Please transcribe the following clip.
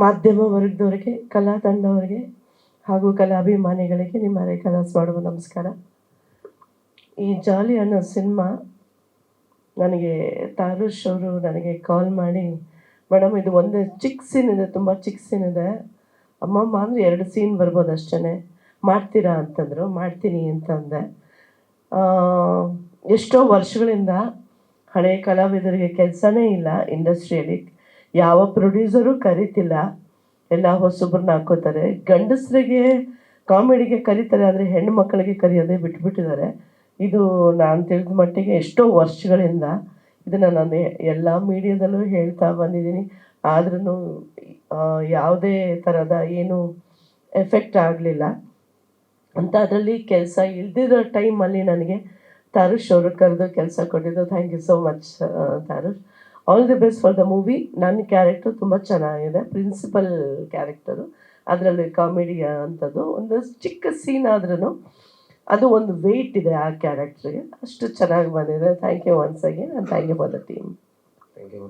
ಮಾಧ್ಯಮ ವರ್ಗದವರಿಗೆ, ಕಲಾ ತಂಡವರಿಗೆ ಹಾಗೂ ಕಲಾಭಿಮಾನಿಗಳಿಗೆ ನಿಮ್ಮ ರೇಖಾದಾಸ್ ಮಾಡುವ ನಮಸ್ಕಾರ. ಈ ಜಾಲಿ ಅನ್ನೋ ಸಿನಿಮಾ ನನಗೆ ತಾರುಷ್ ಅವರು ನನಗೆ ಕಾಲ್ ಮಾಡಿ, ಮೇಡಮ್ ಇದು ಒಂದು ಚಿಕ್ಕ ಸೀನ್ ಇದೆ, ತುಂಬ ಚಿಕ್ಕ ಸೀನ್ ಇದೆ ಅಮ್ಮಮ್ಮ, ಅಂದರೆ 2 ಸೀನ್ ಬರ್ಬೋದು ಅಷ್ಟೇ, ಮಾಡ್ತೀರಾ ಅಂತಂದರು. ಮಾಡ್ತೀನಿ ಅಂತ ಅಂದೆ. ಎಷ್ಟೋ ವರ್ಷಗಳಿಂದ ಹಳೆಯ ಕಲಾವಿದರಿಗೆ ಕೆಲಸನೇ ಇಲ್ಲ ಇಂಡಸ್ಟ್ರಿಯಲ್ಲಿ, ಯಾವ ಪ್ರೊಡ್ಯೂಸರು ಕರೀತಿಲ್ಲ, ಎಲ್ಲ ಹೊಸಬ್ರನ್ನ ಹಾಕೋತಾರೆ. ಗಂಡಸರಿಗೆ ಕಾಮಿಡಿಗೆ ಕರೀತಾರೆ, ಆದರೆ ಹೆಣ್ಣು ಮಕ್ಕಳಿಗೆ ಕರೆಯೋದೇ ಬಿಟ್ಬಿಟ್ಟಿದ್ದಾರೆ. ಇದು ನಾನು ತಿಳಿದ ಮಟ್ಟಿಗೆ ಎಷ್ಟೋ ವರ್ಷಗಳಿಂದ ಇದನ್ನು ನಾನು ಎಲ್ಲ ಮೀಡಿಯಾದಲ್ಲೂ ಹೇಳ್ತಾ ಬಂದಿದ್ದೀನಿ. ಆದ್ರೂ ಯಾವುದೇ ಥರದ ಏನು ಎಫೆಕ್ಟ್ ಆಗಲಿಲ್ಲ ಅಂತ. ಅದರಲ್ಲಿ ಕೆಲಸ ಇಲ್ದಿರೋ ಟೈಮಲ್ಲಿ ನನಗೆ ತಾರುಷ್ ಅವರು ಕರೆದು ಕೆಲಸ ಕೊಟ್ಟಿದ್ದು. Thank you so much Tarush. All the best for the movie. ನನ್ನ ಕ್ಯಾರೆಕ್ಟರ್ ತುಂಬ ಚೆನ್ನಾಗಿದೆ, ಪ್ರಿನ್ಸಿಪಲ್ ಕ್ಯಾರೆಕ್ಟರು. ಅದರಲ್ಲಿ ಕಾಮಿಡಿ ಅಂಥದ್ದು ಒಂದು ಚಿಕ್ಕ ಸೀನ್ ಆದ್ರೂ ಅದು ಒಂದು ವೆಯ್ಟ್ ಇದೆ ಆ ಕ್ಯಾರೆಕ್ಟ್ರಿಗೆ. ಅಷ್ಟು ಚೆನ್ನಾಗಿ ಬಂದಿದೆ. Thank you once again and thank you for the team. Thank you.